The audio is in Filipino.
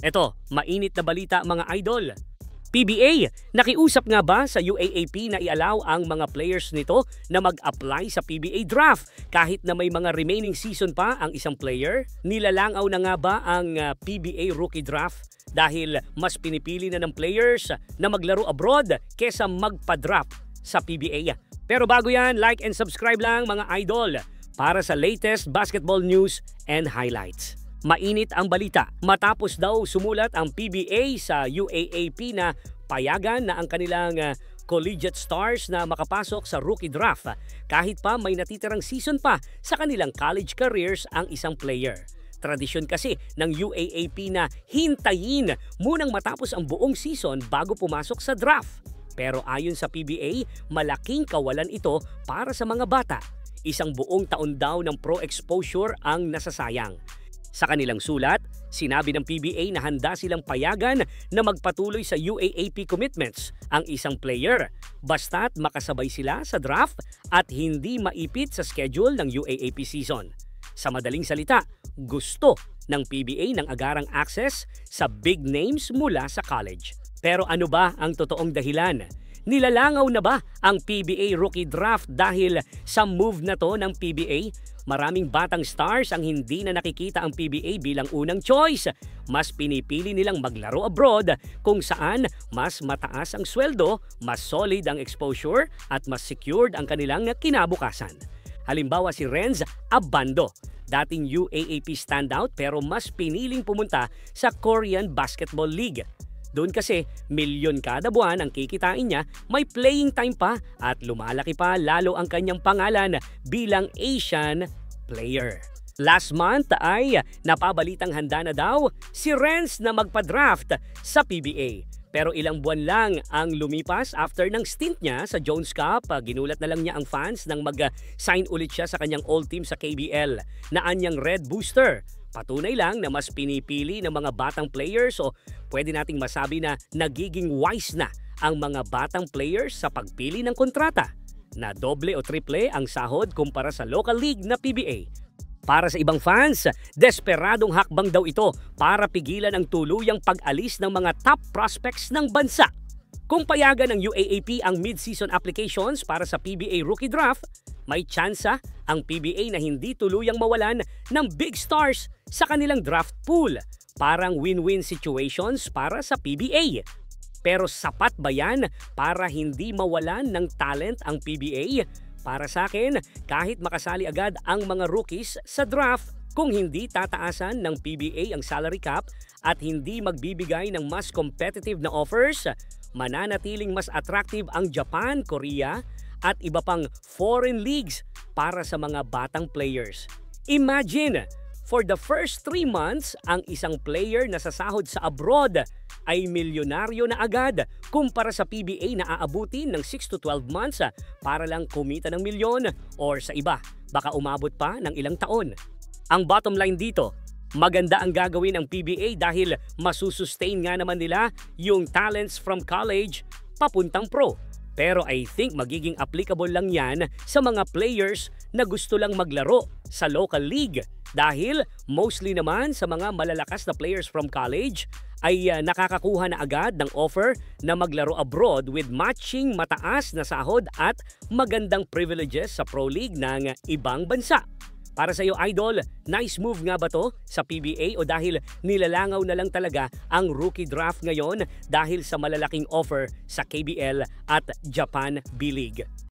Eto, mainit na balita mga idol. PBA, nakiusap nga ba sa UAAP na i-allow ang mga players nito na mag-apply sa PBA draft kahit na may mga remaining season pa ang isang player? Nilalangaw na nga ba ang PBA rookie draft dahil mas pinipili na ng players na maglaro abroad kesa magpa-draft sa PBA? Pero bago yan, like and subscribe lang mga idol para sa latest basketball news and highlights. Mainit ang balita matapos daw sumulat ang PBA sa UAAP na payagan na ang kanilang collegiate stars na makapasok sa rookie draft kahit pa may natitirang season pa sa kanilang college careers ang isang player. Tradisyon kasi ng UAAP na hintayin munang matapos ang buong season bago pumasok sa draft. Pero ayon sa PBA, malaking kawalan ito para sa mga bata. Isang buong taon daw ng pro exposure ang nasasayang. Sa kanilang sulat, sinabi ng PBA na handa silang payagan na magpatuloy sa UAAP commitments ang isang player basta't makasabay sila sa draft at hindi maipit sa schedule ng UAAP season. Sa madaling salita, gusto ng PBA ng agarang access sa big names mula sa college. Pero ano ba ang totoong dahilan? Nilalangaw na ba ang PBA rookie draft dahil sa move na to ng PBA? Maraming batang stars ang hindi na nakikita ang PBA bilang unang choice. Mas pinipili nilang maglaro abroad kung saan mas mataas ang sweldo, mas solid ang exposure at mas secured ang kanilang kinabukasan. Halimbawa si Renz Abando, dating UAAP standout pero mas piniling pumunta sa Korean Basketball League. Doon kasi milyon kada buwan ang kikitain niya, may playing time pa at lumalaki pa lalo ang kanyang pangalan bilang Asian player. Last month ay napabalitang handa na daw si Renz na magpa-draft sa PBA. Pero ilang buwan lang ang lumipas after ng stint niya sa Jones Cup. Ginulat na lang niya ang fans nang mag-sign ulit siya sa kanyang old team sa KBL na anyang Red Booster. Patunay lang na mas pinipili ng mga batang players o pwede nating masabi na nagiging wise na ang mga batang players sa pagpili ng kontrata na doble o triple ang sahod kumpara sa local league na PBA. Para sa ibang fans, desperadong hakbang daw ito para pigilan ang tuluyang pag-alis ng mga top prospects ng bansa. Kung payagan ng UAAP ang mid-season applications para sa PBA rookie draft, may tsansa ang PBA na hindi tuluyang mawalan ng big stars sa kanilang draft pool. Parang win-win situations para sa PBA. Pero sapat ba yan para hindi mawalan ng talent ang PBA? Para sa akin, kahit makasali agad ang mga rookies sa draft, kung hindi tataasan ng PBA ang salary cap at hindi magbibigay ng mas competitive na offers, mananatiling mas attractive ang Japan, Korea at iba pang foreign leagues para sa mga batang players. Imagine, for the first 3 months, ang isang player na sasahod sa abroad ay milyonaryo na agad kumpara sa PBA na aabutin ng 6 to 12 months para lang kumita ng milyon or sa iba, baka umabot pa ng ilang taon. Ang bottom line dito, maganda ang gagawin ng PBA dahil masusustain nga naman nila yung talents from college papuntang pro. Pero I think magiging applicable lang yan sa mga players na gusto lang maglaro sa local league. Dahil mostly naman sa mga malalakas na players from college ay nakakakuha na agad ng offer na maglaro abroad with matching mataas na sahod at magandang privileges sa pro league ng ibang bansa. Para sa iyo, idol, nice move nga ba to sa PBA o dahil nilalangaw na lang talaga ang rookie draft ngayon dahil sa malalaking offer sa KBL at Japan B-League?